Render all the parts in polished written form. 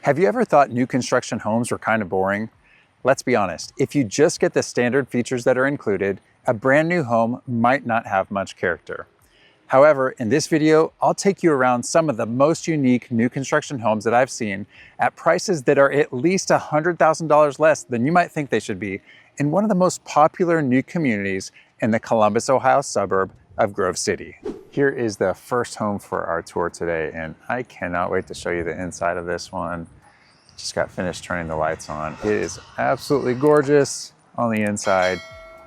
Have you ever thought new construction homes were kind of boring? Let's be honest, if you just get the standard features that are included, a brand new home might not have much character. However, in this video, I'll take you around some of the most unique new construction homes that I've seen at prices that are at least $100,000 less than you might think they should be in one of the most popular new communities in the Columbus, Ohio suburb of Grove City. Here is the first home for our tour today, and I cannot wait to show you the inside of this one. Just got finished turning the lights on. It is absolutely gorgeous on the inside,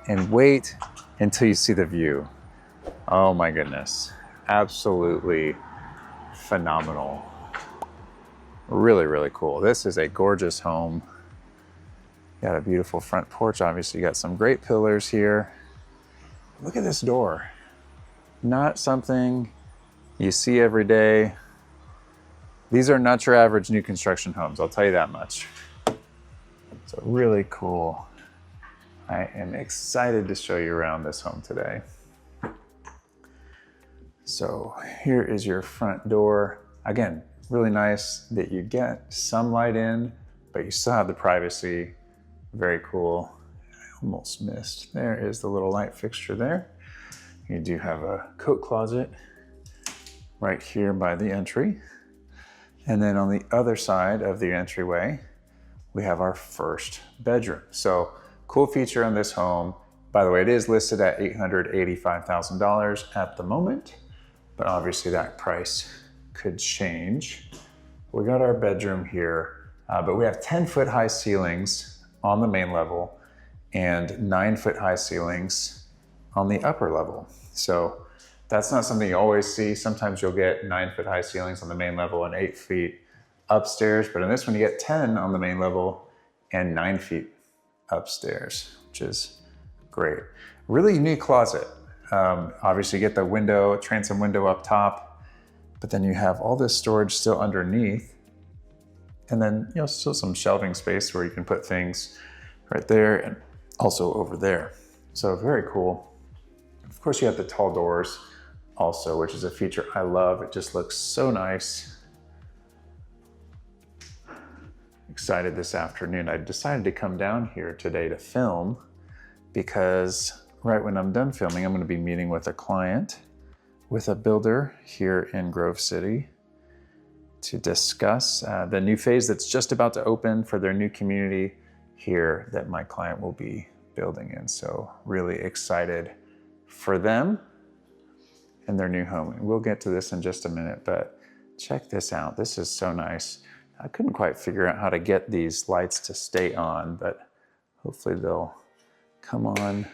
and wait until you see the view. Oh my goodness, absolutely phenomenal. Really, really cool. This is a gorgeous home. Got a beautiful front porch. Obviously, you got some great pillars here. Look at this door. Not something you see every day. These are not your average new construction homes, I'll tell you that much. So really cool. I am excited to show you around this home today. So here is your front door. Again, really nice that you get some light in, but you still have the privacy. Very cool. I almost missed. There is the little light fixture there. You do have a coat closet right here by the entry. And then on the other side of the entryway, we have our first bedroom. So cool feature on this home. By the way, it is listed at $885,000 at the moment, but obviously that price could change. We got our bedroom here, but we have 10-foot high ceilings on the main level and 9-foot high ceilings on the upper level. So that's not something you always see. Sometimes you'll get 9-foot high ceilings on the main level and 8 feet upstairs, but in this one you get 10 on the main level and 9 feet upstairs, which is great. Really unique closet. Obviously you get the window, transom window up top, but then you have all this storage still underneath, and then still some shelving space where you can put things right there and also over there. So very cool. Of course, you have the tall doors also, which is a feature I love. It just looks so nice. Excited this afternoon. I decided to come down here today to film because right when I'm done filming, I'm going to be meeting with a client, with a builder here in Grove City to discuss the new phase that's just about to open for their new community here that my client will be building in. So really excited for them and their new home. And we'll get to this in just a minute, but check this out. This is so nice. I couldn't quite figure out how to get these lights to stay on, but hopefully they'll come on.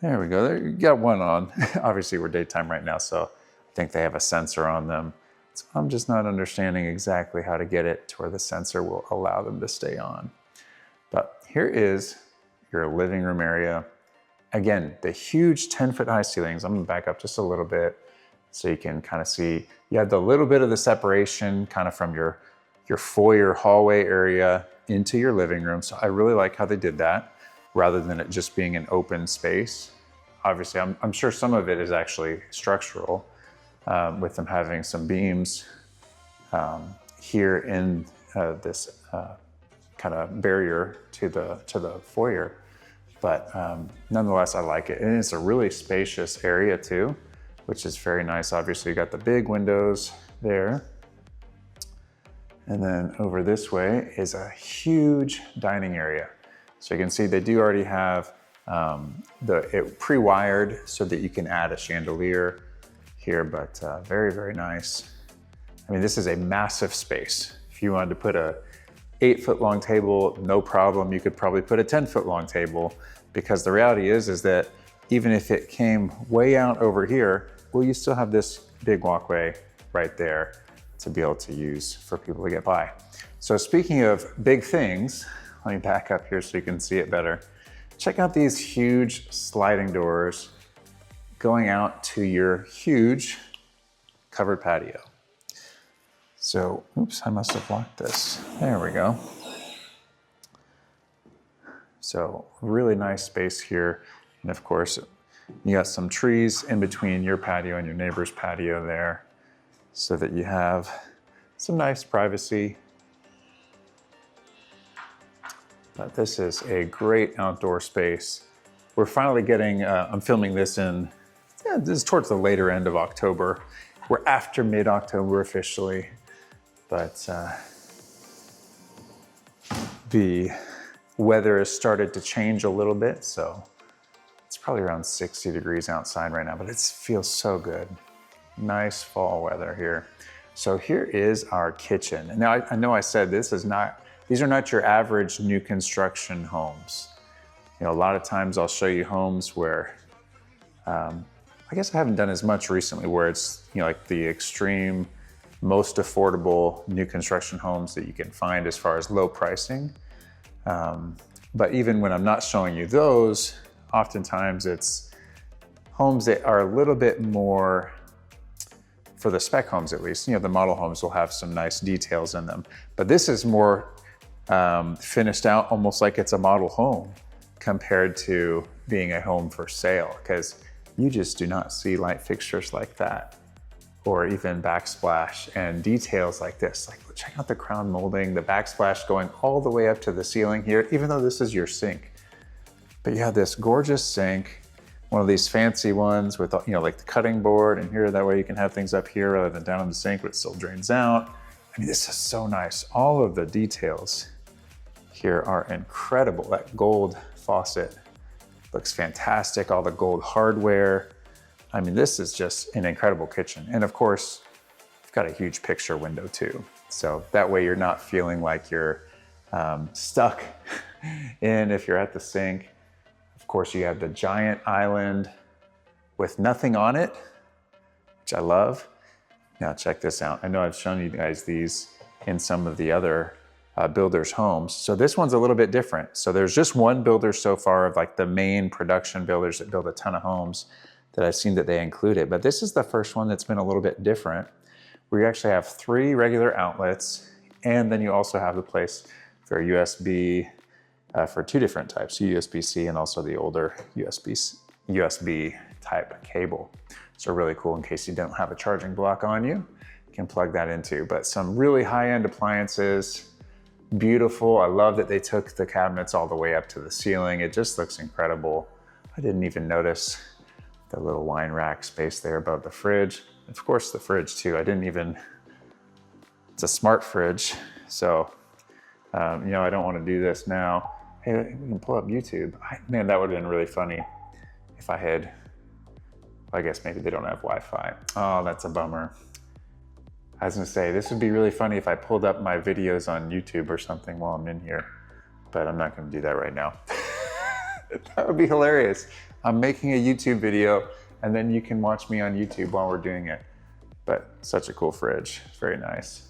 There we go. There, you got one on. Obviously we're daytime right now, so I think they have a sensor on them. So I'm just not understanding exactly how to get it to where the sensor will allow them to stay on. But here is your living room area. Again, the huge 10-foot high ceilings. I'm gonna back up just a little bit so you can kind of see. You have the little bit of the separation kind of from your foyer hallway area into your living room. So I really like how they did that rather than it just being an open space. Obviously, I'm sure some of it is actually structural with them having some beams here in this kind of barrier to the foyer. But nonetheless, I like it. And it's a really spacious area too, which is very nice. Obviously, you got the big windows there. And then over this way is a huge dining area. So you can see they do already have it pre-wired so that you can add a chandelier here, but very, very nice. I mean, this is a massive space. If you wanted to put a 8-foot long table, no problem. You could probably put a 10-foot long table, because the reality is that even if it came way out over here, well, you still have this big walkway right there to be able to use for people to get by. So speaking of big things, let me back up here so you can see it better. Check out these huge sliding doors going out to your huge covered patio. So, oops, I must have blocked this. There we go. So really nice space here. And of course, you got some trees in between your patio and your neighbor's patio there so that you have some nice privacy But this is a great outdoor space. We're finally getting, I'm filming this this is towards the later end of October. We're after mid-October officially, but the weather has started to change a little bit, so it's probably around 60 degrees outside right now, but it feels so good. Nice fall weather here. So here is our kitchen. And now I know I said these are not your average new construction homes. You know, a lot of times I'll show you homes where, I guess I haven't done as much recently, where it's, you know, like the extreme, most affordable new construction homes that you can find as far as low pricing. But even when I'm not showing you those, oftentimes it's homes that are a little bit more, for the spec homes at least, you know, the model homes will have some nice details in them. But this is more finished out, almost like it's a model home compared to being a home for sale, because you just do not see light fixtures like that, or even backsplash and details like this. Like, check out the crown molding, the backsplash going all the way up to the ceiling here, even though this is your sink. But you have this gorgeous sink, one of these fancy ones with, you know, like the cutting board, and here, that way you can have things up here rather than down in the sink, but it still drains out. I mean, this is so nice. All of the details here are incredible. That gold faucet looks fantastic. All the gold hardware. I mean, this is just an incredible kitchen. And of course, you've got a huge picture window too. So that way you're not feeling like you're stuck in if you're at the sink. Of course, you have the giant island with nothing on it, which I love. Now check this out. I know I've shown you guys these in some of the other builders' homes. So this one's a little bit different. So there's just one builder so far of like the main production builders that build a ton of homes that I've seen that they include it. But this is the first one that's been a little bit different, where you actually have 3 regular outlets, and then you also have the place for USB for 2 different types, USB-C and also the older USB type cable. So really cool in case you don't have a charging block on you, you can plug that into. But some really high-end appliances, beautiful. I love that they took the cabinets all the way up to the ceiling. It just looks incredible. I didn't even notice the little wine rack space there above the fridge. Of course, the fridge too. It's a smart fridge. So, you know, I don't want to do this now. Hey, we can pull up YouTube. Man, that would have been really funny if I had, well, I guess maybe they don't have Wi-Fi. Oh, that's a bummer. I was gonna say, this would be really funny if I pulled up my videos on YouTube or something while I'm in here, but I'm not gonna do that right now. That would be hilarious. I'm making a YouTube video and then you can watch me on YouTube while we're doing it. But such a cool fridge, very nice.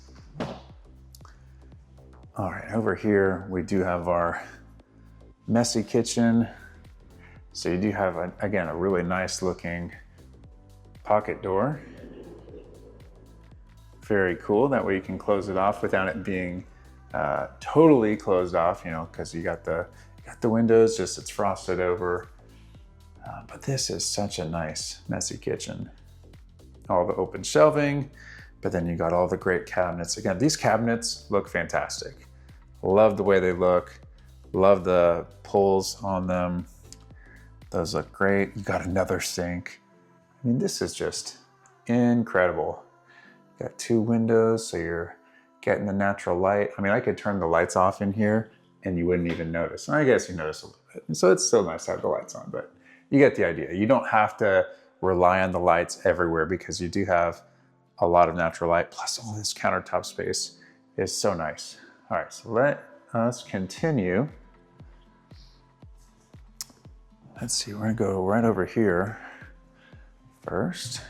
All right, over here, we do have our messy kitchen. So you do have, again, a really nice looking pocket door. Very cool. That way you can close it off without it being totally closed off, you know, because you got the windows, just it's frosted over. But this is such a nice, messy kitchen. All the open shelving, but then you got all the great cabinets. Again, these cabinets look fantastic. Love the way they look. Love the pulls on them. Those look great. You got another sink. I mean, this is just incredible. You got 2 windows, so you're getting the natural light. I mean, I could turn the lights off in here and you wouldn't even notice. I guess you notice a little bit. And so it's still nice to have the lights on, but you get the idea. You don't have to rely on the lights everywhere because you do have a lot of natural light, plus all this countertop space is so nice. All right, so let us continue. Let's see, we're gonna go right over here first.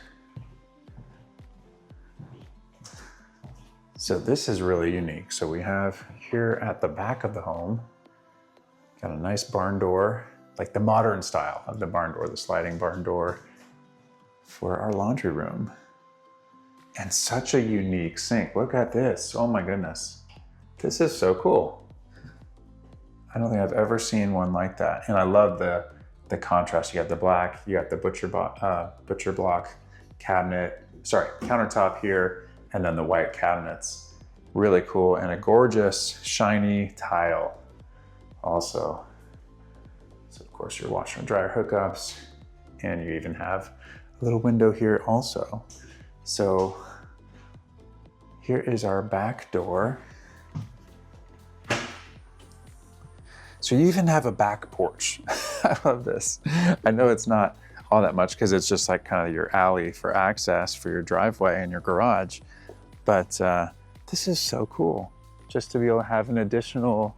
So this is really unique. So we have here at the back of the home, got a nice barn door, like the modern style of the barn door, the sliding barn door for our laundry room. And such a unique sink. Look at this, oh my goodness. This is so cool. I don't think I've ever seen one like that. And I love the contrast. You got the black, you got the butcher block countertop here, and then the white cabinets. Really cool, and a gorgeous shiny tile also. So of course your washer and dryer hookups, and you even have a little window here also. So here is our back door. So you even have a back porch. I love this. I know it's not all that much because it's just like kind of your alley for access for your driveway and your garage. But this is so cool just to be able to have an additional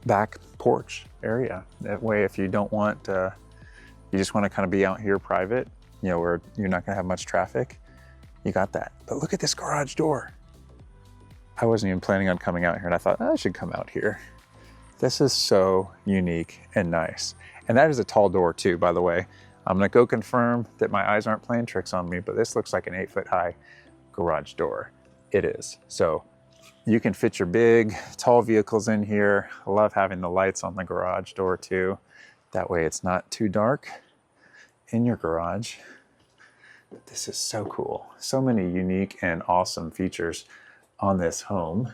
back porch area. That way, if you don't want, you just want to kind of be out here private, you know, where you're not going to have much traffic, you got that. But look at this garage door. I wasn't even planning on coming out here, and I thought, I should come out here. This is so unique and nice. And that is a tall door too, by the way. I'm gonna go confirm that my eyes aren't playing tricks on me, but this looks like an 8-foot high garage door. It is. So you can fit your big, tall vehicles in here. I love having the lights on the garage door too. That way it's not too dark in your garage. But this is so cool. So many unique and awesome features on this home.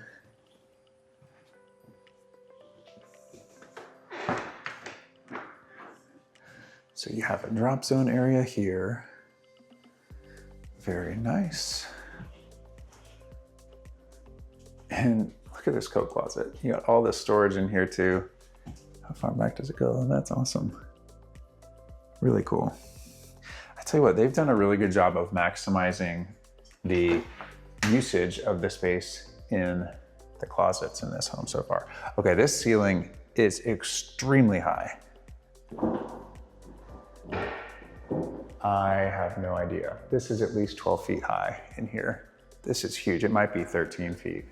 So you have a drop zone area here. Very nice. And look at this coat closet. You got all this storage in here too. How far back does it go? That's awesome. Really cool. I tell you what, they've done a really good job of maximizing the usage of the space in the closets in this home so far. Okay, this ceiling is extremely high. I have no idea. This is at least 12 feet high in here. This is huge. It might be 13 feet.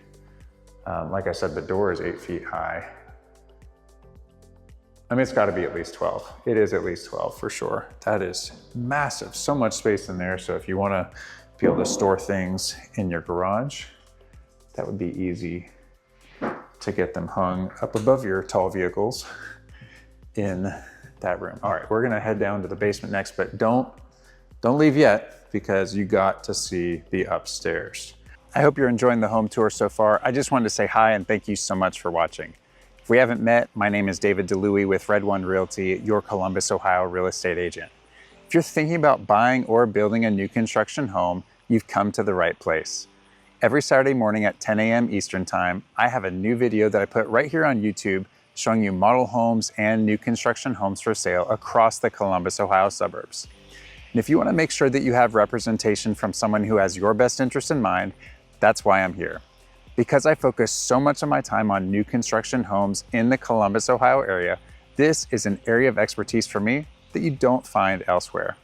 Like I said, the door is 8 feet high. I mean, it's got to be at least 12. It is at least 12 for sure. That is massive. So much space in there. So if you want to be able to store things in your garage, that would be easy to get them hung up above your tall vehicles in that room. All right, we're gonna head down to the basement next, but don't leave yet because you got to see the upstairs. I hope you're enjoying the home tour so far. I just wanted to say hi and thank you so much for watching. If we haven't met, my name is David DeLuey with Red One Realty, your Columbus, Ohio real estate agent. If you're thinking about buying or building a new construction home, you've come to the right place. Every Saturday morning at 10 a.m. Eastern Time, I have a new video that I put right here on YouTube showing you model homes and new construction homes for sale across the Columbus, Ohio suburbs. And if you want to make sure that you have representation from someone who has your best interest in mind, that's why I'm here. Because I focus so much of my time on new construction homes in the Columbus, Ohio area, this is an area of expertise for me that you don't find elsewhere.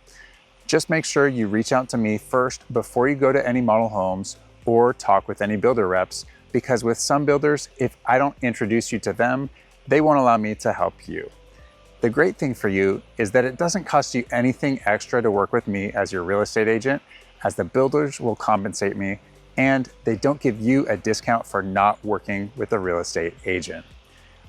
Just make sure you reach out to me first before you go to any model homes or talk with any builder reps, because with some builders, if I don't introduce you to them, they won't allow me to help you. The great thing for you is that it doesn't cost you anything extra to work with me as your real estate agent, as the builders will compensate me, and they don't give you a discount for not working with a real estate agent.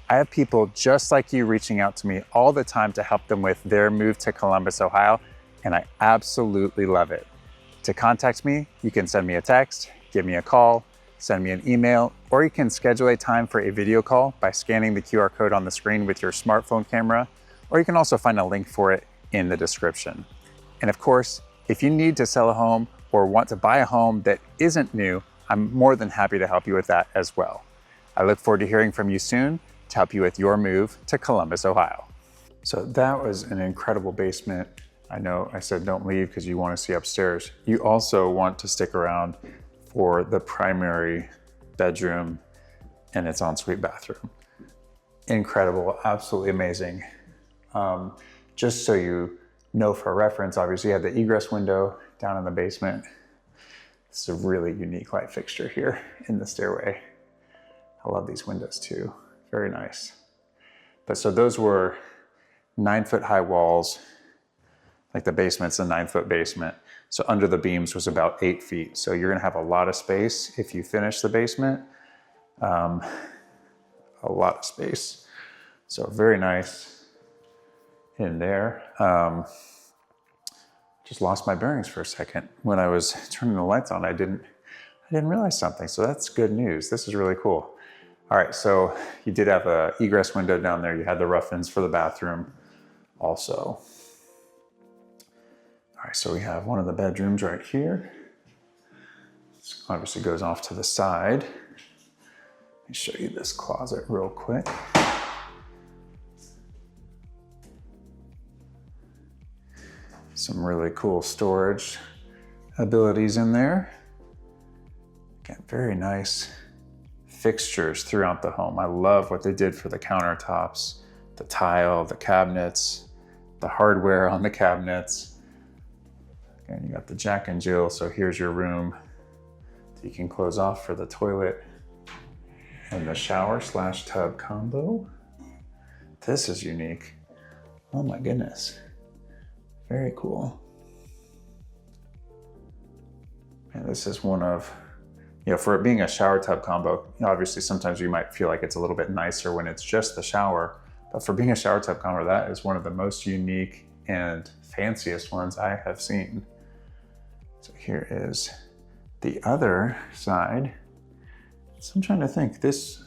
I have people just like you reaching out to me all the time to help them with their move to Columbus, Ohio, and I absolutely love it. To contact me, you can send me a text, give me a call, send me an email, or you can schedule a time for a video call by scanning the QR code on the screen with your smartphone camera, or you can also find a link for it in the description. And of course, if you need to sell a home or want to buy a home that isn't new, I'm more than happy to help you with that as well. I look forward to hearing from you soon to help you with your move to Columbus, Ohio. So that was an incredible basement. I know I said don't leave because you want to see upstairs. You also want to stick around for the primary bedroom and its ensuite bathroom. Incredible, absolutely amazing. Just so you know for reference, obviously you have the egress window down in the basement. This is a really unique light fixture here in the stairway. I love these windows too, very nice. But so those were 9-foot high walls, like the basement's a 9-foot basement. So under the beams was about 8 feet. So you're gonna have a lot of space if you finish the basement. A lot of space. So very nice in there. Just lost my bearings for a second. When I was turning the lights on, I didn't realize something. So that's good news. This is really cool. All right, so you did have a egress window down there. You had the rough-ins for the bathroom also. All right, so we have one of the bedrooms right here. This obviously goes off to the side. Let me show you this closet real quick. Some really cool storage abilities in there. Again, very nice fixtures throughout the home. I love what they did for the countertops, the tile, the cabinets, the hardware on the cabinets. Again, you got the Jack and Jill, so here's your room that you can close off for the toilet and the shower/tub combo. This is unique. Oh my goodness. Very cool. And this is one of, for it being a shower tub combo, obviously sometimes you might feel like it's a little bit nicer when it's just the shower, but for being a shower tub combo, that is one of the most unique and fanciest ones I have seen. So here is the other side. So I'm trying to think, this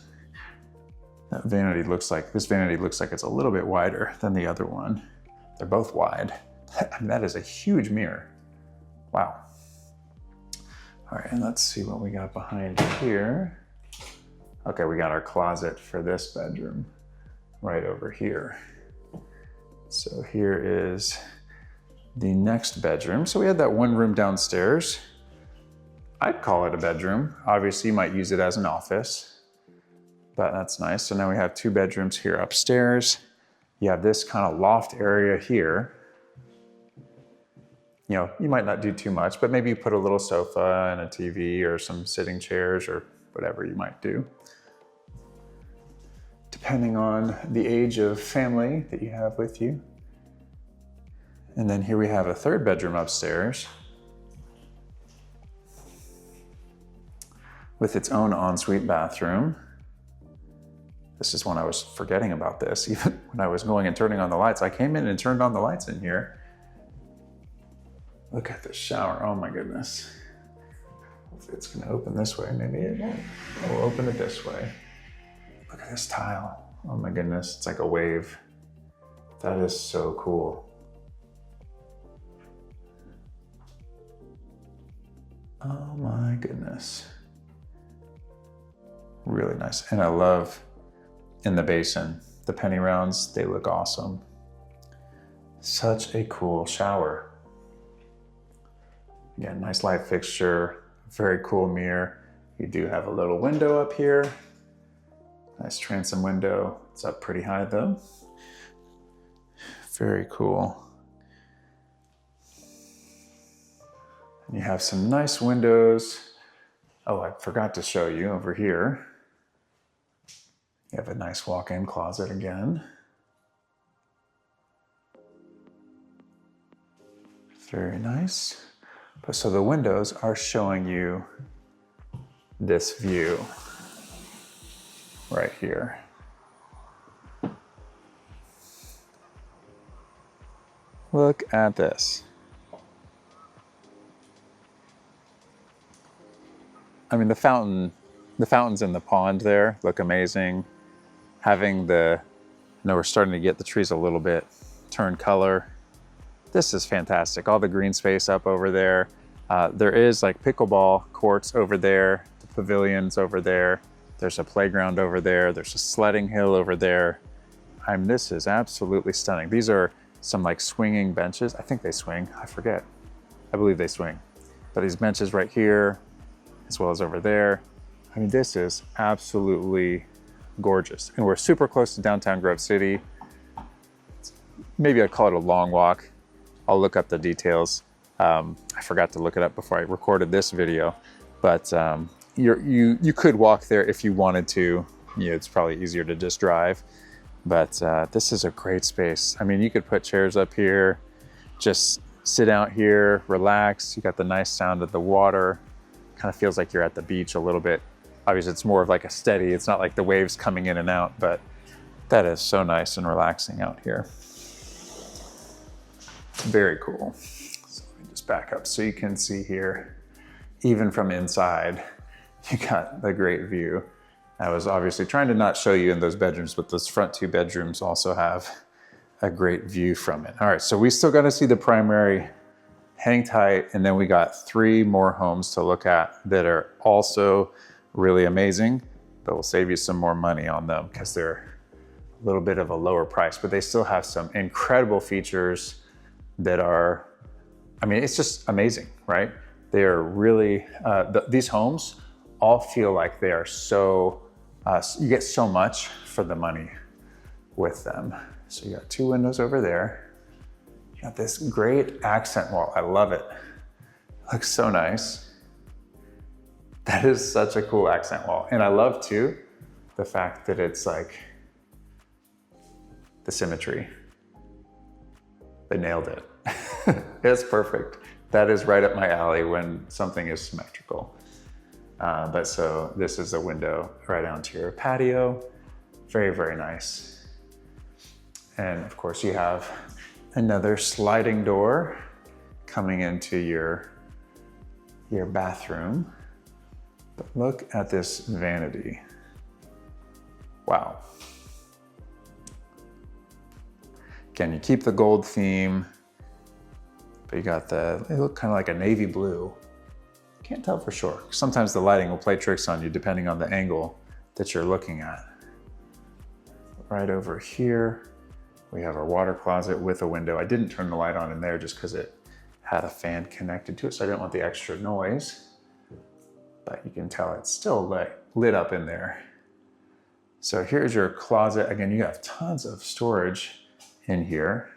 vanity looks like it's a little bit wider than the other one. They're both wide. I mean, that is a huge mirror. Wow. All right, and let's see what we got behind here. Okay, we got our closet for this bedroom right over here. So here is the next bedroom. So we had that one room downstairs. I'd call it a bedroom. Obviously, you might use it as an office, but that's nice. So now we have two bedrooms here upstairs. You have this kind of loft area here. You might not do too much, but maybe you put a little sofa and a TV or some sitting chairs or whatever you might do, depending on the age of family that you have with you. And then here we have a third bedroom upstairs with its own ensuite bathroom. This is when I was forgetting about this. Even when I was going and turning on the lights, I came in and turned on the lights in here. Look at the shower, oh my goodness. Hopefully it's gonna open this way, maybe it won't. We'll open it this way. Look at this tile, oh my goodness, it's like a wave. That is so cool. Oh my goodness. Really nice, and I love in the basin, the penny rounds, they look awesome. Such a cool shower. Again, nice light fixture, very cool mirror. You do have a little window up here. Nice transom window. It's up pretty high though. Very cool. And you have some nice windows. Oh, I forgot to show you over here. You have a nice walk-in closet again. Very nice. So the windows are showing you this view right here. Look at this. I mean, the fountains in the pond there look amazing. Having I know we're starting to get the trees a little bit turn color. This is fantastic. All the green space up over there. There is like pickleball courts over there, the pavilions over there. There's a playground over there. There's a sledding hill over there. This is absolutely stunning. These are some like swinging benches. I think they swing, I forget. I believe they swing. But these benches right here, as well as over there. I mean, this is absolutely gorgeous. And we're super close to downtown Grove City. Maybe I'd call it a long walk. I'll look up the details. I forgot to look it up before I recorded this video, but you could walk there if you wanted to. It's probably easier to just drive, but this is a great space. I mean, you could put chairs up here, just sit out here, relax. You got the nice sound of the water. Kind of feels like you're at the beach a little bit. Obviously, it's more of like a steady. It's not like the waves coming in and out, but that is so nice and relaxing out here. Very cool. So let me just back up so you can see here, even from inside, you got the great view. I was obviously trying to not show you in those bedrooms, but those front 2 bedrooms also have a great view from it. All right, so we still got to see the primary. Hang tight, and then we got 3 more homes to look at that are also really amazing. That will save you some more money on them because they're a little bit of a lower price, but they still have some incredible features that are, I mean, it's just amazing, right? They are really, these homes all feel like they are so, you get so much for the money with them. So you got 2 windows over there. You got this great accent wall. I love it. Looks so nice. That is such a cool accent wall. And I love too, the fact that it's like the symmetry. They nailed it. It's perfect. That is right up my alley when something is symmetrical. But so this is a window right onto your patio. Very, very nice. And of course you have another sliding door coming into your bathroom. But look at this vanity. Wow. Again, you keep the gold theme, but you got they look kind of like a navy blue. Can't tell for sure. Sometimes the lighting will play tricks on you depending on the angle that you're looking at. Right over here, we have our water closet with a window. I didn't turn the light on in there just because it had a fan connected to it, so I didn't want the extra noise. But you can tell it's still lit up in there. So here's your closet. Again, you have tons of storage in here.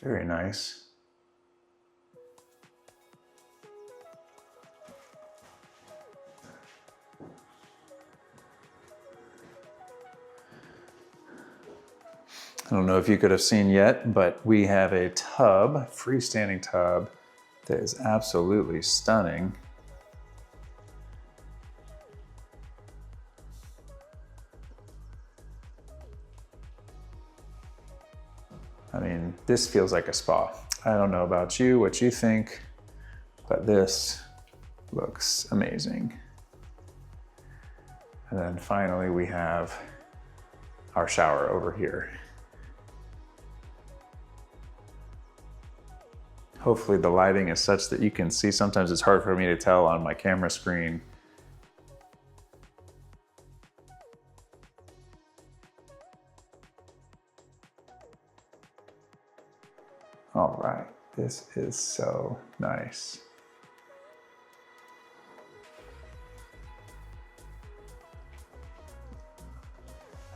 Very nice. I don't know if you could have seen yet, but we have a tub, freestanding tub, that is absolutely stunning. I mean, this feels like a spa. I don't know about you, what you think, but this looks amazing. And then finally, we have our shower over here. Hopefully the lighting is such that you can see. Sometimes it's hard for me to tell on my camera screen. All right, this is so nice.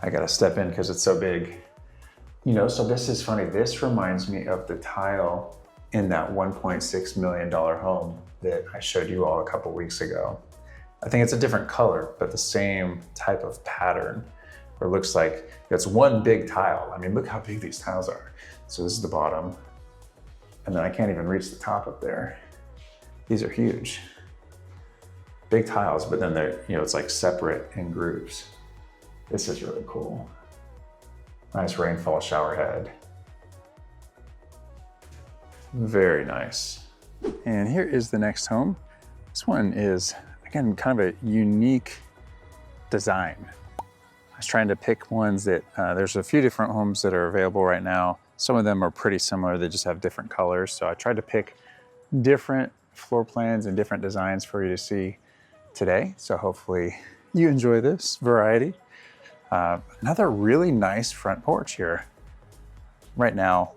I gotta step in because it's so big. You know, so this is funny. This reminds me of the tile in that $1.6 million home that I showed you all a couple weeks ago. I think it's a different color, but the same type of pattern, where it looks like it's one big tile. I mean, look how big these tiles are. So this is the bottom, and then I can't even reach the top up there. These are huge. Big tiles, but then they're, you know, it's like separate in groups. This is really cool. Nice rainfall shower head. Very nice. And here is the next home. This one is, again, kind of a unique design. I was trying to pick ones that, there's a few different homes that are available right now. Some of them are pretty similar, they just have different colors. So I tried to pick different floor plans and different designs for you to see today. So hopefully you enjoy this variety. Another really nice front porch here. Right now,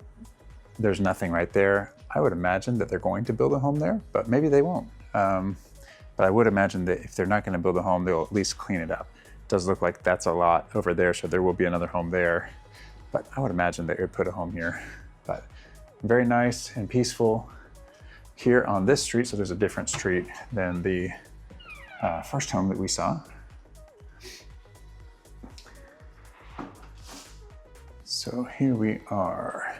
there's nothing right there. I would imagine that they're going to build a home there, but maybe they won't. But I would imagine that if they're not going to build a home, they'll at least clean it up. It does look like that's a lot over there, so there will be another home there. But I would imagine that they would put a home here. But very nice and peaceful here on this street. So there's a different street than the first home that we saw. So here we are.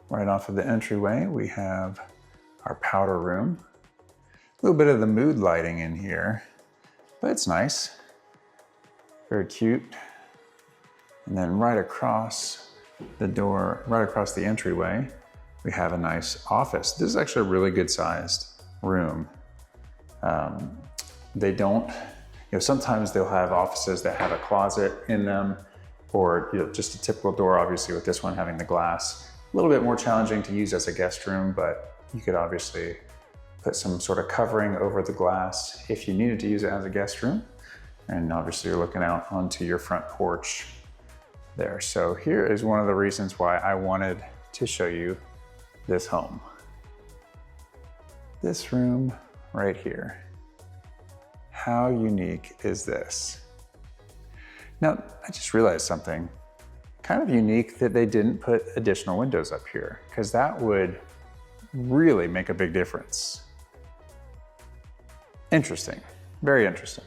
Right off of the entryway, we have our powder room. A little bit of the mood lighting in here, but it's nice. Very cute. And then right across the door, right across the entryway, we have a nice office. This is actually a really good sized room. they don't, sometimes they'll have offices that have a closet in them, or just a typical door. Obviously with this one having the glass, a little bit more challenging to use as a guest room, but you could obviously put some sort of covering over the glass if you needed to use it as a guest room. And obviously you're looking out onto your front porch there. So here is one of the reasons why I wanted to show you this home. This room right here. How unique is this? Now, I just realized something kind of unique, that they didn't put additional windows up here, because that would really make a big difference. Interesting, very interesting.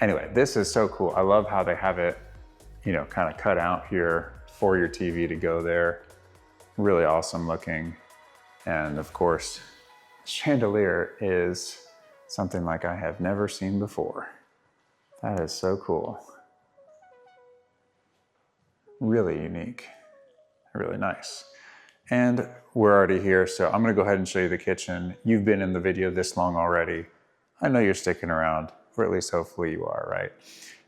Anyway, this is so cool. I love how they have it, kind of cut out here for your TV to go there. Really awesome looking. And of course, chandelier is something like I have never seen before. That is so cool. Really unique, really nice. And we're already here, so I'm gonna go ahead and show you the kitchen. You've been in the video this long already. I know you're sticking around, or at least hopefully you are, right?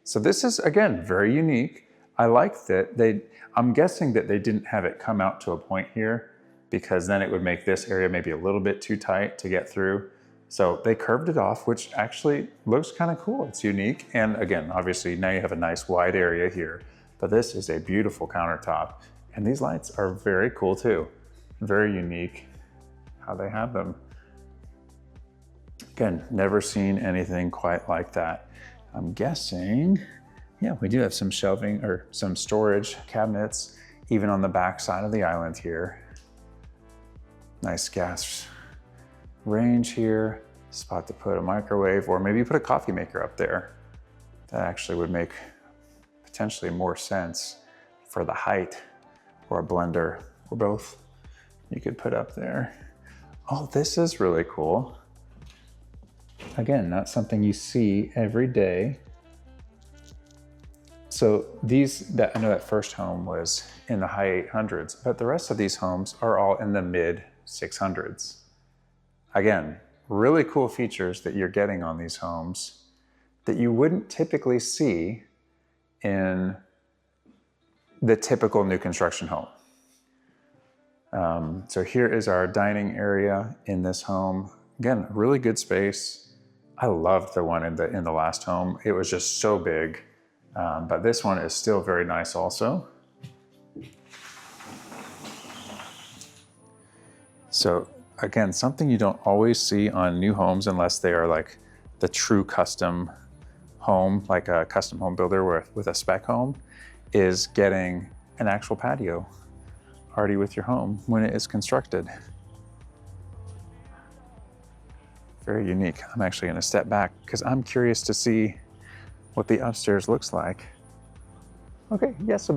So this is, again, very unique. I like that I'm guessing that they didn't have it come out to a point here, because then it would make this area maybe a little bit too tight to get through. So they curved it off, which actually looks kind of cool. It's unique. And again, obviously now you have a nice wide area here, but this is a beautiful countertop. And these lights are very cool too. Very unique how they have them. Again, never seen anything quite like that. I'm guessing, yeah, we do have some shelving or some storage cabinets, even on the back side of the island here. Nice gas range here, spot to put a microwave, or maybe put a coffee maker up there. That actually would make potentially more sense for the height, or a blender, or both you could put up there. Oh, this is really cool. Again, not something you see every day. So I know that first home was in the high 800s, but the rest of these homes are all in the mid 600s. Again, really cool features that you're getting on these homes that you wouldn't typically see in the typical new construction home. So here is our dining area in this home. Again, really good space. I loved the one in the last home. It was just so big, but this one is still very nice also. So again, something you don't always see on new homes unless they are like the true custom home, like a custom home builder with a spec home, is getting an actual patio already with your home when it is constructed. Very unique. I'm actually going to step back because I'm curious to see what the upstairs looks like. Okay, yeah, so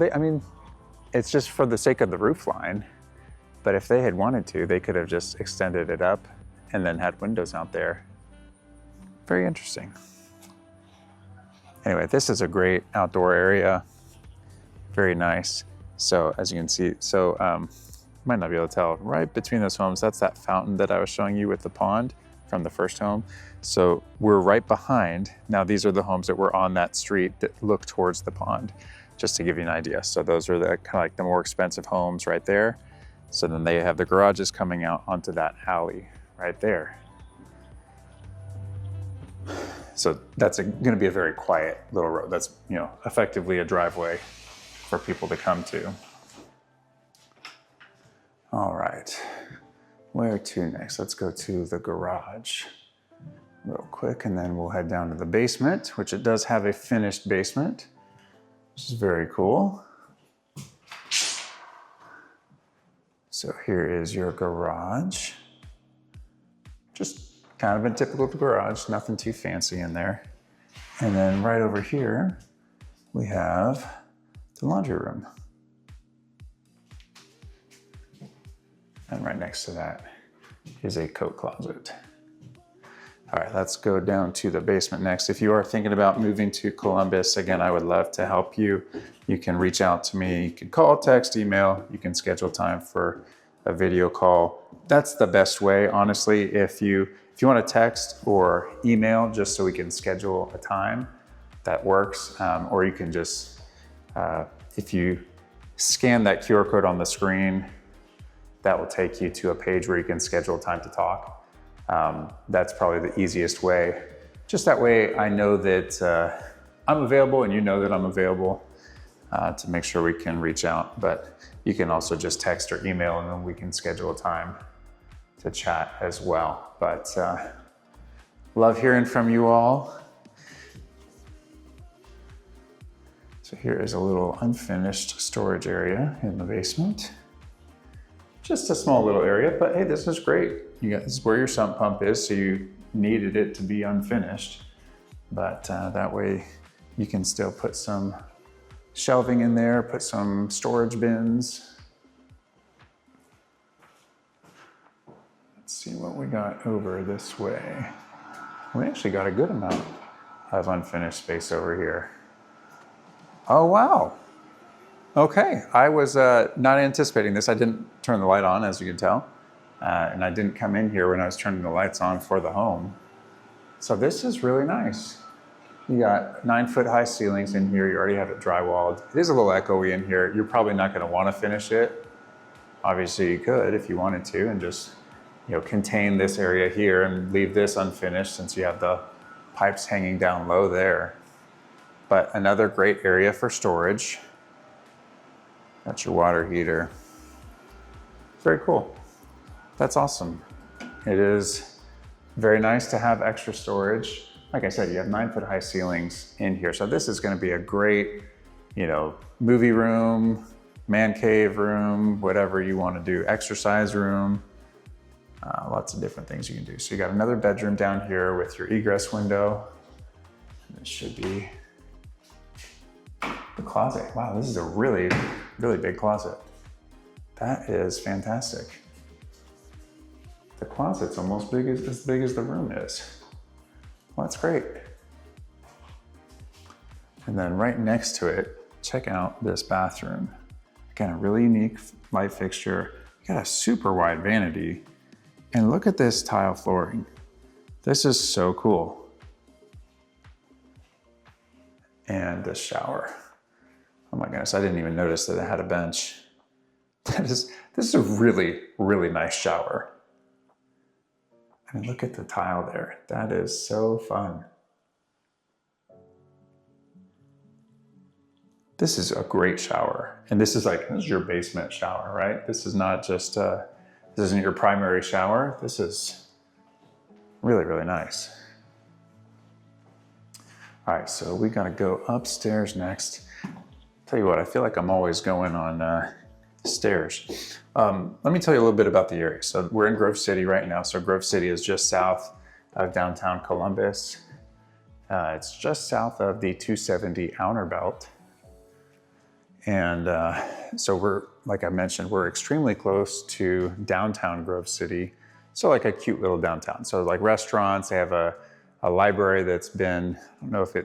it's just for the sake of the roof line, but if they had wanted to, they could have just extended it up and then had windows out there. Very interesting. Anyway, this is a great outdoor area. Very nice. So as you can see, might not be able to tell, right between those homes, that's that fountain that I was showing you with the pond from the first home. So we're right behind. Now these are the homes that were on that street that look towards the pond, just to give you an idea. So those are the kind of like the more expensive homes right there. So then they have the garages coming out onto that alley right there. So that's gonna be a very quiet little road. That's, effectively a driveway for people to come to. All right, where to next? Let's go to the garage real quick, and then we'll head down to the basement, which it does have a finished basement, which is very cool. So here is your garage. Just kind of a typical garage, nothing too fancy in there. And then right over here, we have the laundry room. And right next to that is a coat closet. All right, let's go down to the basement next. If you are thinking about moving to Columbus, again, I would love to help you. You can reach out to me. You can call, text, email. You can schedule time for a video call. That's the best way, honestly. If you If you want to text or email just so we can schedule a time, that works. Or you can just, if you scan that QR code on the screen, that will take you to a page where you can schedule time to talk. That's probably the easiest way. Just that way I know that I'm available and you know that I'm available to make sure we can reach out. But you can also just text or email and then we can schedule a time to chat as well. But love hearing from you all. So here is a little unfinished storage area in the basement. Just a small little area, but hey, this is great. This is where your sump pump is, so you needed it to be unfinished. But that way you can still put some shelving in there, put some storage bins. Let's see what we got over this way. We actually got a good amount of unfinished space over here. Oh, wow. Okay, I was not anticipating this. I didn't turn the light on, as you can tell. And I didn't come in here when I was turning the lights on for the home. So this is really nice. You got 9-foot high ceilings in here. You already have it drywalled. It is a little echoey in here. You're probably not gonna wanna finish it. Obviously you could if you wanted to and just contain this area here and leave this unfinished since you have the pipes hanging down low there. But another great area for storage. That's your water heater. Very cool. That's awesome. It is very nice to have extra storage. Like I said, you have 9-foot high ceilings in here. So this is gonna be a great, movie room, man cave room, whatever you wanna do, exercise room, lots of different things you can do. So you got another bedroom down here with your egress window. And this should be the closet. Wow, this is a really, really big closet. That is fantastic. The closet's almost as big as the room is. Well, that's great. And then right next to it, check out this bathroom. Again, a really unique light fixture. You got a super wide vanity. And look at this tile flooring. This is so cool. And the shower. Oh my goodness, I didn't even notice that it had a bench. This is a really, really nice shower. I mean, look at the tile there. That is so fun. This is a great shower. And this is your basement shower, right? This is not just, this isn't your primary shower. This is really, really nice. All right, so we gotta go upstairs next. Tell you what, I feel like I'm always going on stairs. Let me tell you a little bit about the area. So we're in Grove City right now. So Grove City is just south of downtown Columbus. It's just south of the 270 Outer Belt. And so we're, like I mentioned, we're extremely close to downtown Grove City. So like a cute little downtown. So like restaurants, they have a library that's been, I don't know if they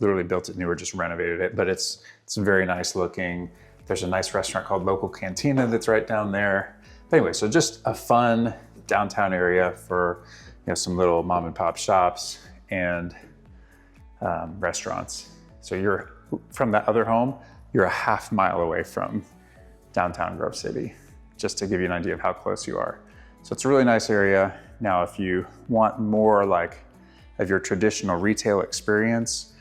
literally built it new or just renovated it, but it's very nice looking. There's a nice restaurant called Local Cantina that's right down there. But anyway, so just a fun downtown area for some little mom and pop shops and restaurants. So you're from that other home, you're a half mile away from downtown Grove City, just to give you an idea of how close you are. So it's a really nice area. Now, if you want more of your traditional retail experience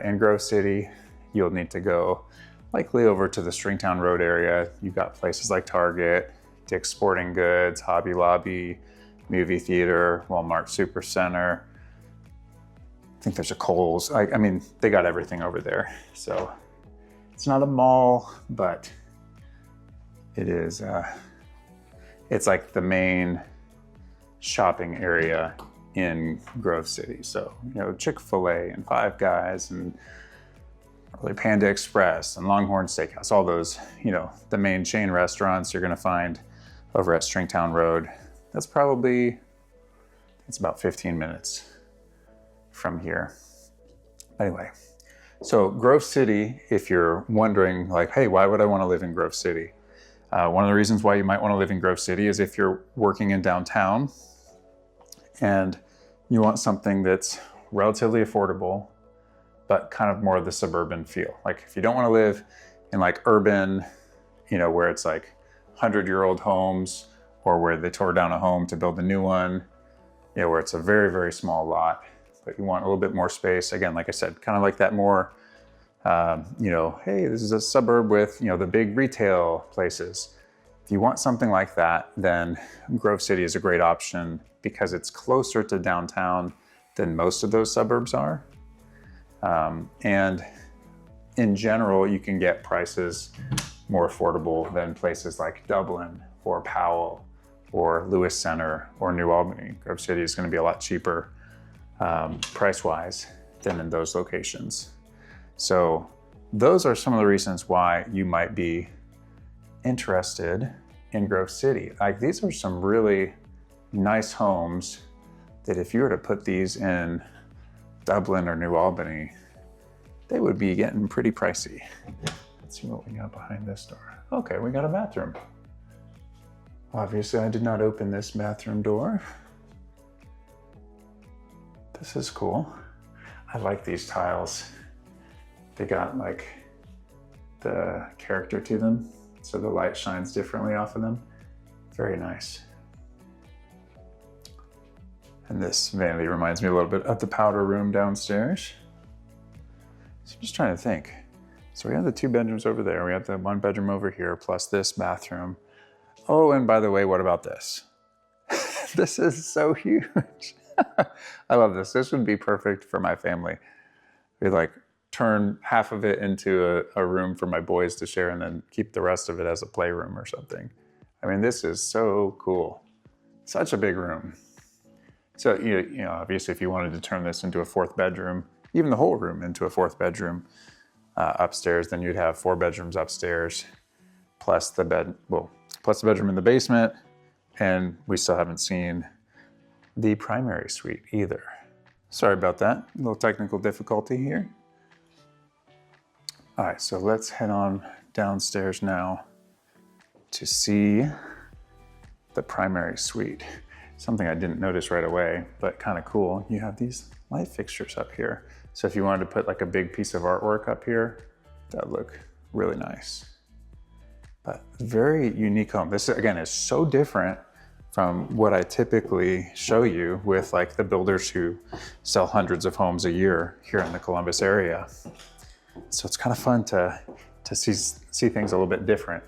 in Grove City, you'll need to go likely over to the Stringtown Road area. You've got places like Target, Dick's Sporting Goods, Hobby Lobby, movie theater, Walmart Supercenter. I think there's a Kohl's. I mean, they got everything over there. So it's not a mall, but it is, it's like the main shopping area in Grove City. So, Chick-fil-A and Five Guys and really Panda Express and Longhorn Steakhouse, all those, the main chain restaurants you're gonna find over at Stringtown Road. It's about 15 minutes from here. Anyway, so Grove City, if you're wondering hey, why would I wanna live in Grove City? One of the reasons why you might wanna live in Grove City is if you're working in downtown And you want something that's relatively affordable, but kind of more of the suburban feel. Like if you don't want to live in like urban, where it's like 100-year-old homes, or where they tore down a home to build a new one, where it's a very, very small lot, but you want a little bit more space. Again, like I said, kind of like that more, hey, this is a suburb with, the big retail places. If you want something like that, then Grove City is a great option because it's closer to downtown than most of those suburbs are. And in general, you can get prices more affordable than places like Dublin or Powell or Lewis Center or New Albany. Grove City is going to be a lot cheaper price-wise than in those locations. So those are some of the reasons why you might be interested in Grove City. Like these are some really nice homes that if you were to put these in Dublin or New Albany, they would be getting pretty pricey. Let's see what we got behind this door. Okay, we got a bathroom. Obviously, I did not open this bathroom door. This is cool. I like these tiles. They got like the character to them, so the light shines differently off of them. Very nice. And this vanity reminds me a little bit of the powder room downstairs. So I'm just trying to think. So we have the 2 bedrooms over there. We have the 1 bedroom over here, plus this bathroom. Oh, and by the way, what about this? This is so huge. I love this. This would be perfect for my family. We'd like turn half of it into a room for my boys to share and then keep the rest of it as a playroom or something. I mean, this is so cool. Such a big room. So, obviously if you wanted to turn this into a 4th bedroom, even the whole room into a 4th bedroom upstairs, then you'd have 4 bedrooms upstairs, plus the bedroom in the basement. And we still haven't seen the primary suite either. Sorry about that, a little technical difficulty here. All right, so let's head on downstairs now to see the primary suite. Something I didn't notice right away, but kind of cool. You have these light fixtures up here. So if you wanted to put like a big piece of artwork up here, that'd look really nice. But very unique home. This again is so different from what I typically show you with like the builders who sell hundreds of homes a year here in the Columbus area. So it's kind of fun to see things a little bit different.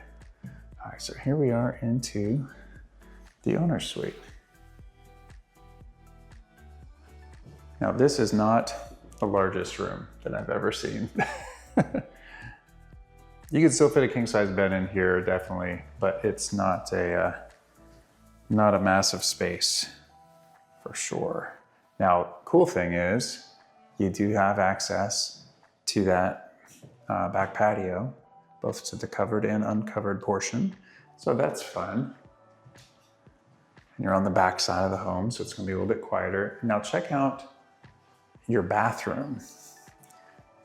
All right, so here we are into the owner's suite. Now this is not the largest room that I've ever seen. You can still fit a king-size bed in here, definitely, but it's not a massive space for sure. Now, cool thing is you do have access to that back patio, both to the covered and uncovered portion. So that's fun. And you're on the back side of the home, so it's gonna be a little bit quieter. Now check out your bathroom.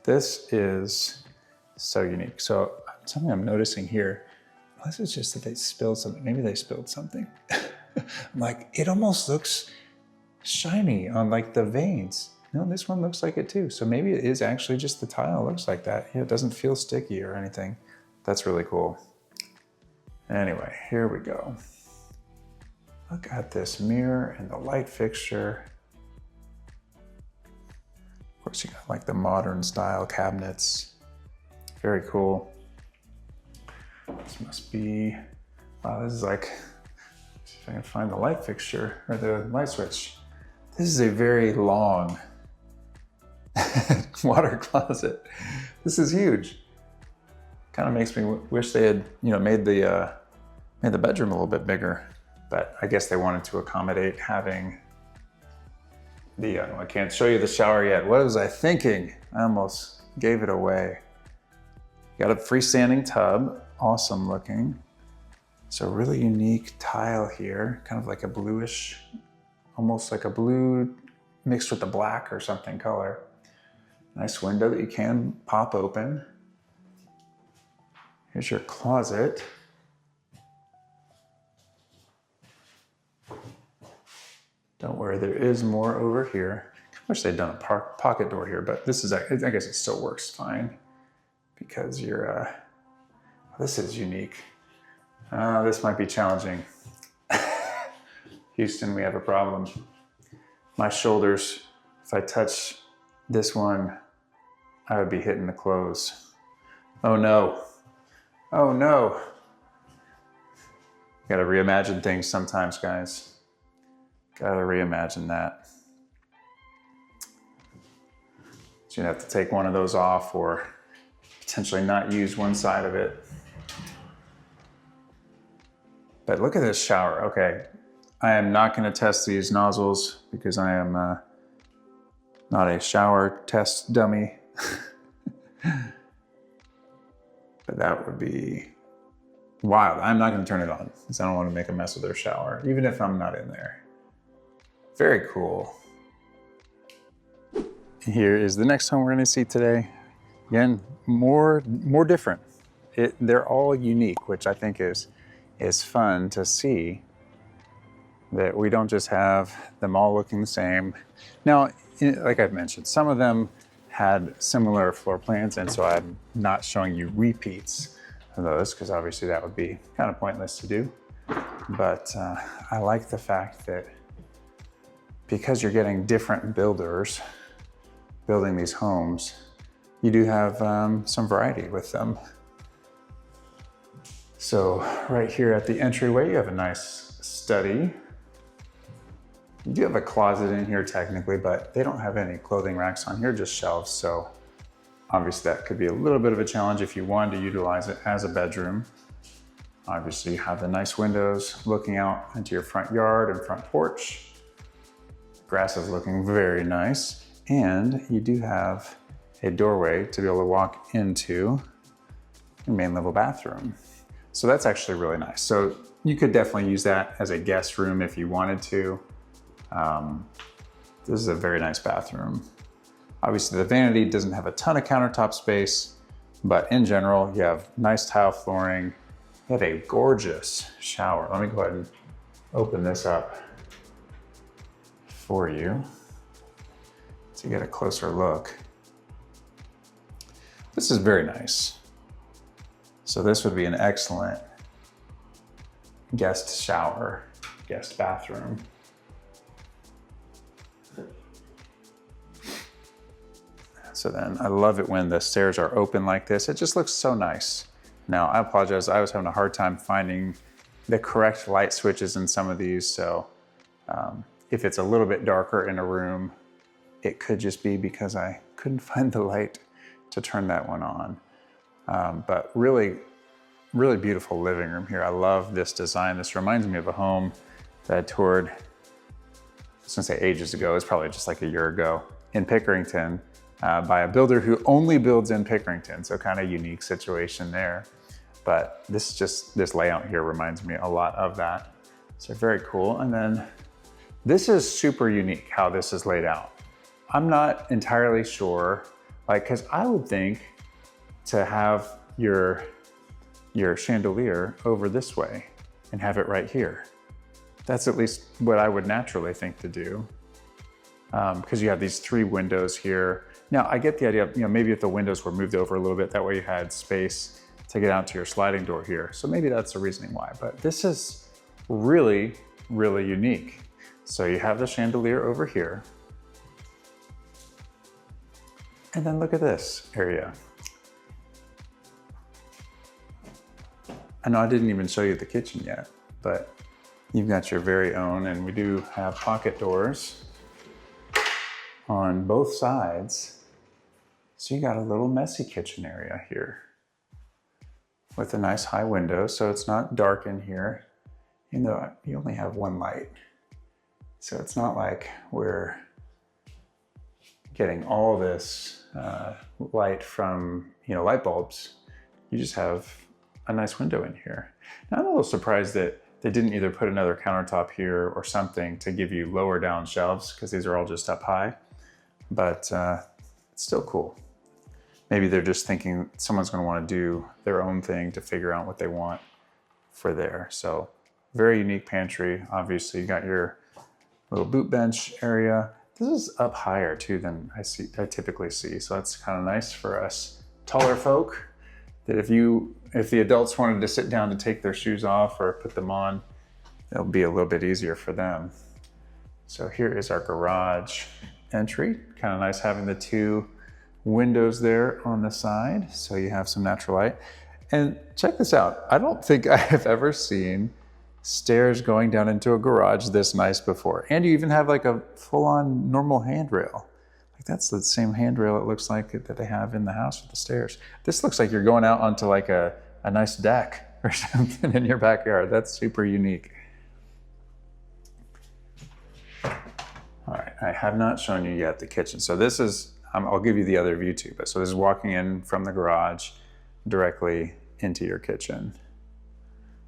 This is so unique. So something I'm noticing here, unless it's just that they spilled something, maybe they spilled something. Like it almost looks shiny on like the veins. No, this one looks like it too. So maybe it is actually just the tile looks like that. Yeah, it doesn't feel sticky or anything. That's really cool. Anyway, here we go. Look at this mirror and the light fixture. Of course, you got like the modern style cabinets. Very cool. This must be, wow, this is like, see if I can find the light fixture or the light switch. This is a very long water closet. This is huge. Kind of makes me wish they had, made the bedroom a little bit bigger, but I guess they wanted to accommodate having I can't show you the shower yet. What was I thinking? I almost gave it away. Got a freestanding tub, awesome looking. It's a really unique tile here, kind of like a bluish, almost like a blue mixed with a black or something color. Nice window that you can pop open. Here's your closet. Don't worry, there is more over here. I wish they'd done a pocket door here, but this is, I guess it still works fine because you're, this is unique. This might be challenging. Houston, we have a problem. My shoulders, if I touch this one, I would be hitting the clothes. Oh no. Oh no. Gotta reimagine things sometimes, guys. Gotta reimagine that. So you have to take one of those off or potentially not use one side of it. But look at this shower. Okay, I am not gonna test these nozzles because I am not a shower test dummy. But that would be wild. I'm not gonna turn it on because I don't wanna make a mess with their shower, even if I'm not in there. Very cool. Here is the next home we're gonna see today. Again, more different. They're all unique, which I think is fun to see, that we don't just have them all looking the same. Now, like I've mentioned, some of them had similar floor plans, and so I'm not showing you repeats of those because obviously that would be kind of pointless to do. But I like the fact that because you're getting different builders building these homes, you do have some variety with them. So right here at the entryway, you have a nice study. You do have a closet in here technically, but they don't have any clothing racks on here, just shelves. So obviously that could be a little bit of a challenge if you wanted to utilize it as a bedroom. Obviously you have the nice windows looking out into your front yard and front porch. Grass is looking very nice. And you do have a doorway to be able to walk into your main level bathroom. So that's actually really nice. So you could definitely use that as a guest room if you wanted to. This is a very nice bathroom. Obviously the vanity doesn't have a ton of countertop space, but in general, you have nice tile flooring. You have a gorgeous shower. Let me go ahead and open this up for you to get a closer look. This is very nice. So this would be an excellent guest shower, guest bathroom. So then I love it when the stairs are open like this. It just looks so nice. Now I apologize, I was having a hard time finding the correct light switches in some of these. So if it's a little bit darker in a room, it could just be because I couldn't find the light to turn that one on. But really, really beautiful living room here. I love this design. This reminds me of a home that I toured, I was gonna say ages ago, it's probably just like a year ago, in Pickerington by a builder who only builds in Pickerington. So kind of unique situation there. But this layout here reminds me a lot of that. So very cool. And then this is super unique how this is laid out. I'm not entirely sure, cause I would think to have your chandelier over this way and have it right here. That's at least what I would naturally think to do. Because you have these 3 windows here. Now I get the idea of, maybe if the windows were moved over a little bit, that way you had space to get out to your sliding door here. So maybe that's the reasoning why, but this is really, really unique. So you have the chandelier over here. And then look at this area. I know I didn't even show you the kitchen yet, but you've got your very own, and we do have pocket doors on both sides. So you got a little messy kitchen area here with a nice high window. So it's not dark in here, even though you only have one light. So it's not like we're getting all this light from, light bulbs. You just have a nice window in here. Now I'm a little surprised that they didn't either put another countertop here or something to give you lower down shelves, because these are all just up high, but it's still cool. Maybe they're just thinking someone's gonna wanna do their own thing to figure out what they want for there. So very unique pantry. Obviously you got your little boot bench area. This is up higher too than I typically see. So that's kind of nice for us taller folk, that if the adults wanted to sit down to take their shoes off or put them on, it'll be a little bit easier for them. So here is our garage entry. Kind of nice having the two windows there on the side, so you have some natural light. And check this out. I don't think I have ever seen stairs going down into a garage this nice before. And you even have like a full-on normal handrail. Like that's the same handrail it looks like that they have in the house with the stairs. This looks like you're going out onto like a nice deck or something in your backyard. That's super unique. All right, I have not shown you yet the kitchen. So this is, I'll give you the other view too, but so this is walking in from the garage directly into your kitchen.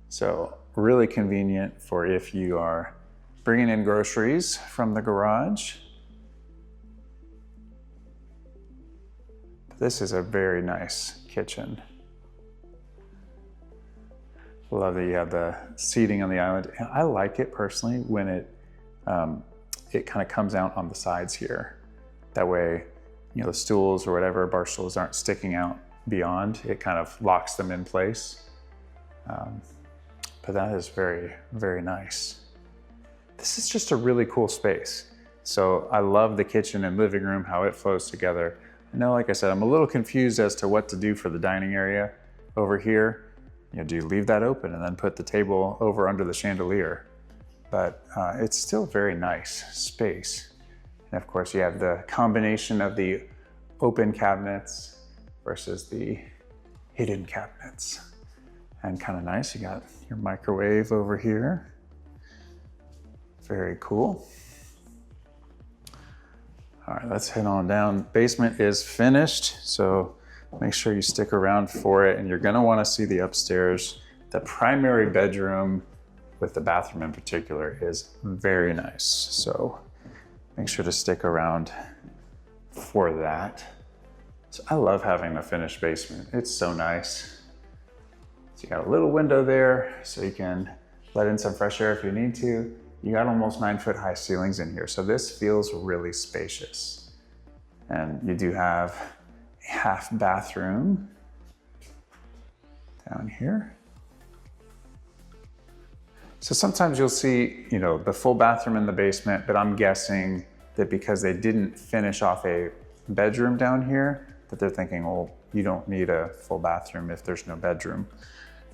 So really convenient for if you are bringing in groceries from the garage. This is a very nice kitchen. Love that you have the seating on the island. And I like it personally when it kind of comes out on the sides here. That way, the stools or whatever, bar stools aren't sticking out beyond. It kind of locks them in place. But that is very, very nice. This is just a really cool space. So I love the kitchen and living room, how it flows together. I know, like I said, I'm a little confused as to what to do for the dining area over here. Do you leave that open and then put the table over under the chandelier? But it's still very nice space. And of course you have the combination of the open cabinets versus the hidden cabinets. And kind of nice, you got your microwave over here. Very cool. All right, let's head on down. Basement is finished, so make sure you stick around for it, and you're gonna wanna see the upstairs. The primary bedroom with the bathroom in particular is very nice. So make sure to stick around for that. So I love having a finished basement. It's so nice. So you got a little window there so you can let in some fresh air if you need to. You got almost 9-foot high ceilings in here. So this feels really spacious. And you do have a half bathroom down here. So sometimes you'll see, the full bathroom in the basement, but I'm guessing that because they didn't finish off a bedroom down here, that they're thinking, well, you don't need a full bathroom if there's no bedroom.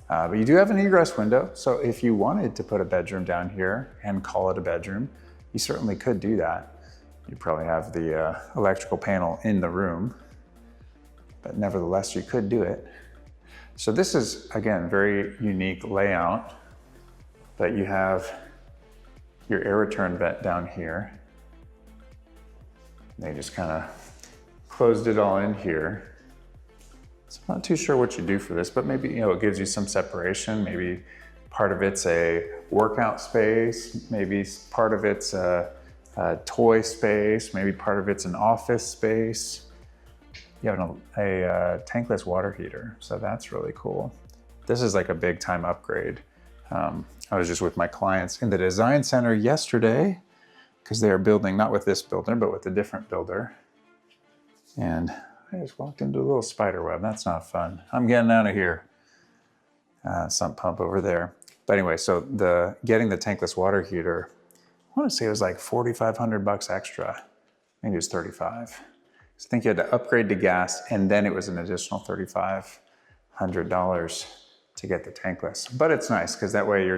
But you do have an egress window. So if you wanted to put a bedroom down here and call it a bedroom, you certainly could do that. You probably have the electrical panel in the room, but nevertheless, you could do it. So this is, again, very unique layout. But you have your air return vent down here. They just kind of closed it all in here. So I'm not too sure what you do for this, but maybe, it gives you some separation. Maybe part of it's a workout space. Maybe part of it's a toy space. Maybe part of it's an office space. You have a tankless water heater. So that's really cool. This is like a big time upgrade. I was just with my clients in the design center yesterday because they are building, not with this builder, but with a different builder. And I just walked into a little spider web. That's not fun. I'm getting out of here. Sump pump over there. But anyway, so getting the tankless water heater, I want to say it was like $4,500 extra. Maybe it was 35. So I think you had to upgrade to gas, and then it was an additional $3,500 to get the tankless. But it's nice because that way you're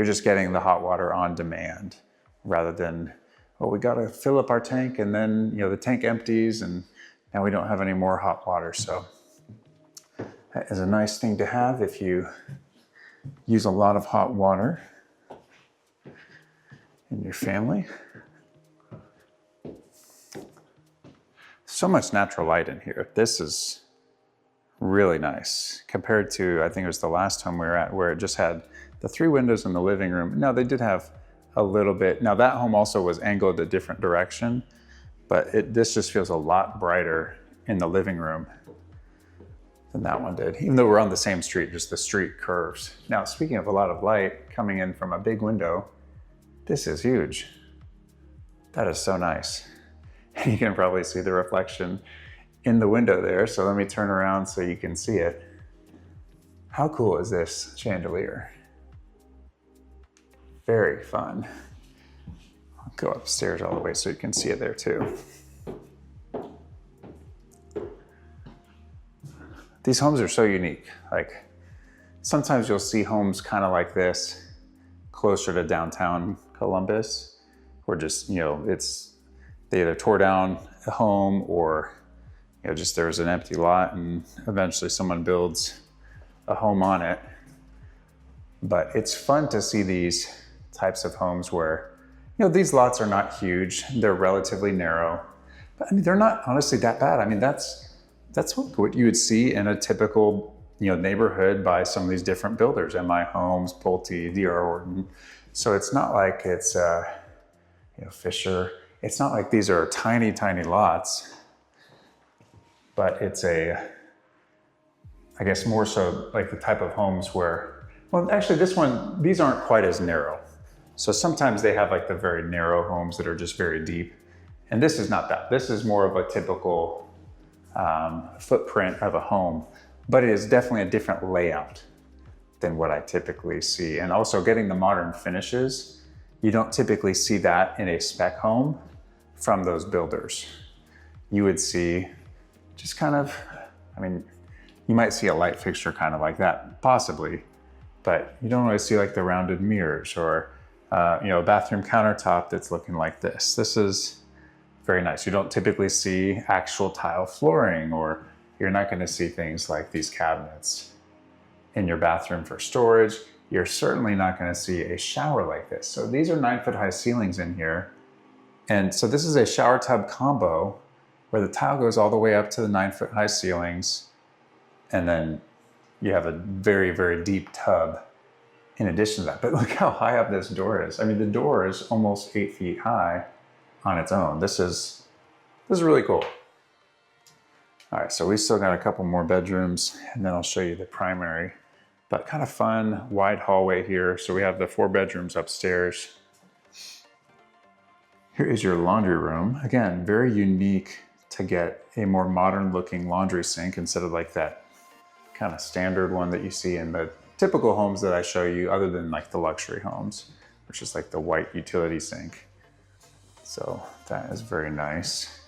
just getting the hot water on demand rather than, oh, we got to fill up our tank and then, the tank empties and now we don't have any more hot water. So that is a nice thing to have if you use a lot of hot water in your family. So much natural light in here. This is really nice compared to, I think it was the last home we were at where it just had the 3 windows in the living room. Now they did have a little bit. Now that home also was angled a different direction, but this just feels a lot brighter in the living room than that one did, even though we're on the same street, just the street curves. Now, speaking of a lot of light coming in from a big window, This is huge. That is so nice. You can probably see the reflection in the window there. So let me turn around so you can see it. How cool is this chandelier? Very fun. I'll go upstairs all the way so you can see it there too. These homes are so unique. Like sometimes you'll see homes kind of like this closer to downtown Columbus, or just, you know, they either tore down a home or, you know, just there's an empty lot and eventually someone builds a home on it. But it's fun to see these types of homes where, you know, these lots are not huge, they're relatively narrow, but I mean, they're not honestly that bad. I mean, that's what you would see in a typical, you know, neighborhood by some of these different builders, MI Homes, Pulte, D.R. Horton. So it's not like it's, you know, Fisher. It's not like these are tiny, tiny lots, but it's I guess more so like the type of homes where, well, actually these aren't quite as narrow. So sometimes they have like the very narrow homes that are just very deep. And this is not that. This is more of a typical footprint of a home, but it is definitely a different layout than what I typically see. And also getting the modern finishes, you don't typically see that in a spec home from those builders. You would see just kind of, I mean, you might see a light fixture kind of like that, possibly, but you don't always see like the rounded mirrors or, you know, a bathroom countertop that's looking like this. This is very nice. You don't typically see actual tile flooring, or you're not going to see things like these cabinets in your bathroom for storage. You're certainly not going to see a shower like this. So these are 9-foot high ceilings in here. And so this is a shower tub combo where the tile goes all the way up to the 9-foot high ceilings. And then you have a very, very deep tub in addition to that. But look how high up this door is. I mean, the door is almost 8 feet high on its own. This is really cool. All right, so we still got a couple more bedrooms, and then I'll show you the primary, but kind of fun, wide hallway here. So we have the 4 bedrooms upstairs. Here is your laundry room. Again, very unique to get a more modern looking laundry sink instead of like that kind of standard one that you see in the typical homes that I show you, other than like the luxury homes, which is like the white utility sink. So that is very nice.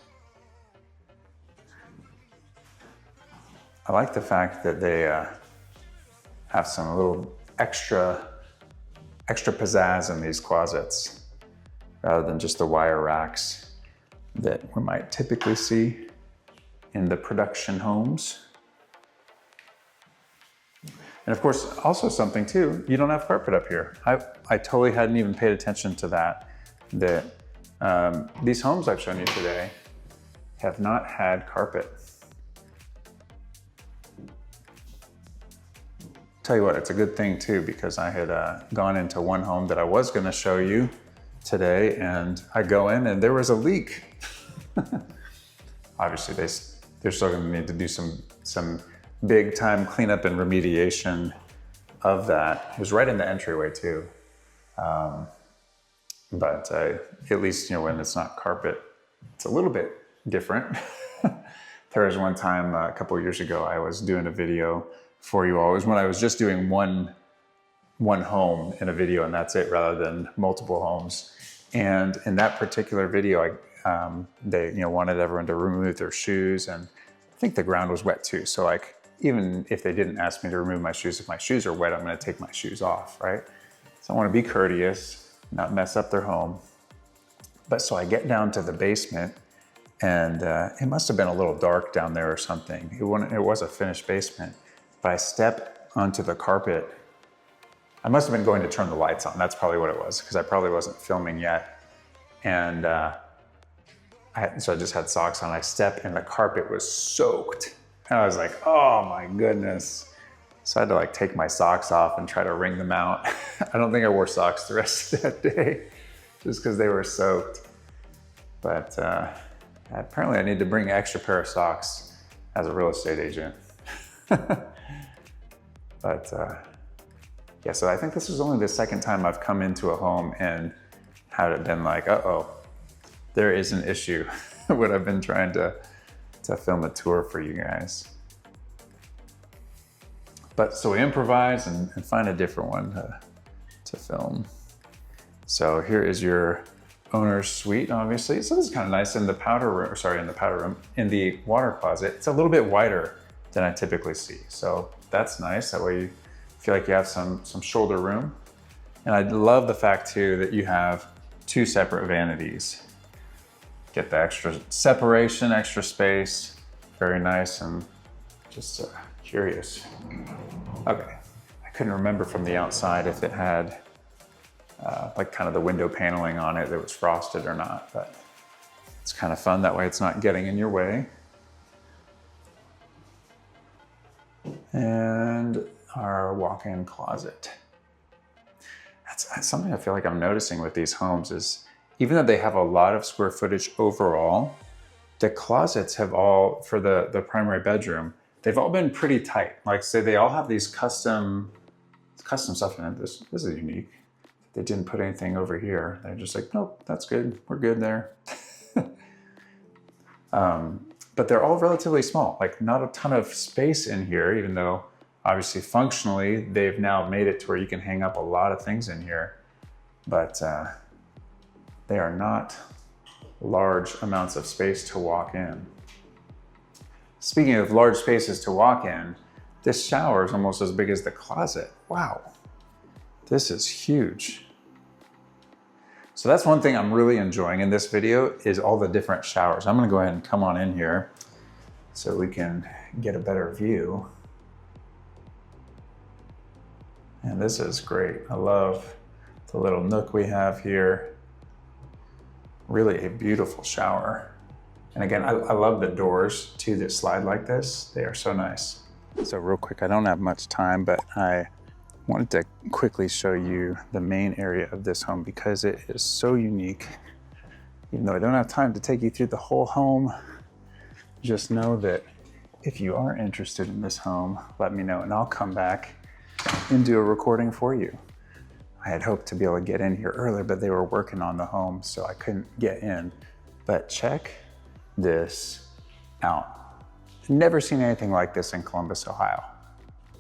I like the fact that they have some little extra pizzazz in these closets, rather than just the wire racks that we might typically see in the production homes. And of course, also something too, you don't have carpet up here. I totally hadn't even paid attention to that these homes I've shown you today have not had carpet. Tell you what, it's a good thing too, because I had gone into one home that I was going to show you today, and I go in and there was a leak. Obviously, they're still going to need to do some big time cleanup and remediation of that. It was right in the entryway too. But at least, you know, when it's not carpet, it's a little bit different. There was one time a couple of years ago, I was doing a video for you all. It was when I was just doing one home in a video, and that's it, rather than multiple homes. And in that particular video, they, you know, wanted everyone to remove their shoes, and I think the ground was wet too. So like, even if they didn't ask me to remove my shoes, if my shoes are wet, I'm going to take my shoes off, right? So I want to be courteous, not mess up their home. But so I get down to the basement, and it must have been a little dark down there or something. It was a finished basement, but I step onto the carpet. I must have been going to turn the lights on. That's probably what it was, because I probably wasn't filming yet. And so I just had socks on. I stepped and the carpet was soaked. And I was like, oh my goodness. So I had to like take my socks off and try to wring them out. I don't think I wore socks the rest of that day, just because they were soaked. But apparently I need to bring an extra pair of socks as a real estate agent. But yeah, so I think this is only the second time I've come into a home and had it been like, uh-oh, there is an issue, would have been trying to film a tour for you guys. But so we improvise and find a different one to film. So here is your owner's suite, obviously. So this is kind of nice in the powder room, in the water closet. It's a little bit wider than I typically see. So that's nice. That way you feel like you have some shoulder room. And I love the fact too that you have 2 separate vanities. Get the extra separation, extra space. Very nice and just curious. Okay, I couldn't remember from the outside if it had like kind of the window paneling on it that was frosted or not, but it's kind of fun. That way it's not getting in your way. And our walk-in closet. That's something I feel like I'm noticing with these homes is even though they have a lot of square footage overall, the closets have all, for the primary bedroom, they've all been pretty tight. Like say they all have these custom stuff in it. This is unique. They didn't put anything over here. They're just like, nope, that's good. We're good there. But they're all relatively small, like not a ton of space in here, even though obviously functionally they've now made it to where you can hang up a lot of things in here. But they are not large amounts of space to walk in. Speaking of large spaces to walk in, this shower is almost as big as the closet. Wow, this is huge. So that's one thing I'm really enjoying in this video is all the different showers. I'm gonna go ahead and come on in here so we can get a better view. And this is great. I love the little nook we have here. Really a beautiful shower. And again, I love the doors too that slide like this. They are so nice. So real quick, I don't have much time, but I wanted to quickly show you the main area of this home because it is so unique. Even though I don't have time to take you through the whole home, just know that if you are interested in this home, let me know and I'll come back and do a recording for you. I had hoped to be able to get in here earlier, but they were working on the home, so I couldn't get in. But check this out. Never seen anything like this in Columbus, Ohio.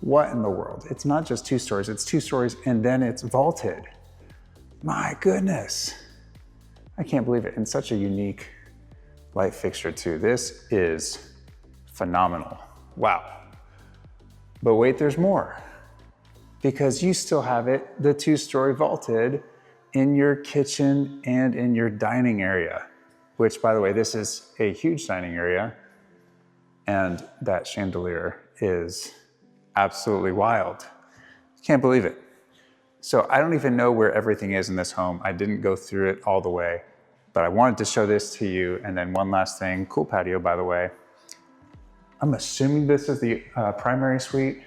What in the world? It's not just 2 stories, it's 2 stories and then it's vaulted. My goodness. I can't believe it. And such a unique light fixture too. This is phenomenal. Wow. But wait, there's more. Because you still have it, the 2-story vaulted in your kitchen and in your dining area, which by the way, this is a huge dining area. And that chandelier is absolutely wild. Can't believe it. So I don't even know where everything is in this home. I didn't go through it all the way, but I wanted to show this to you. And then one last thing, cool patio, by the way. I'm assuming this is the primary suite,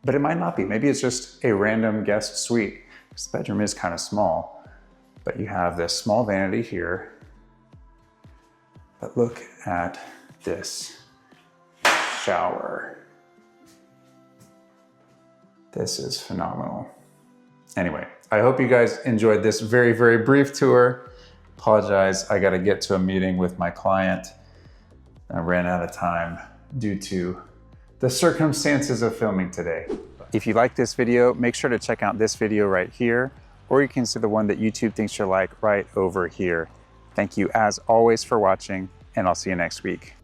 but it might not be. Maybe it's just a random guest suite. This bedroom is kind of small, but you have this small vanity here. But look at this shower. This is phenomenal. Anyway, I hope you guys enjoyed this very, very brief tour. Apologize, I gotta get to a meeting with my client. I ran out of time due to the circumstances of filming today. If you like this video, make sure to check out this video right here, or you can see the one that YouTube thinks you'll like right over here. Thank you as always for watching, and I'll see you next week.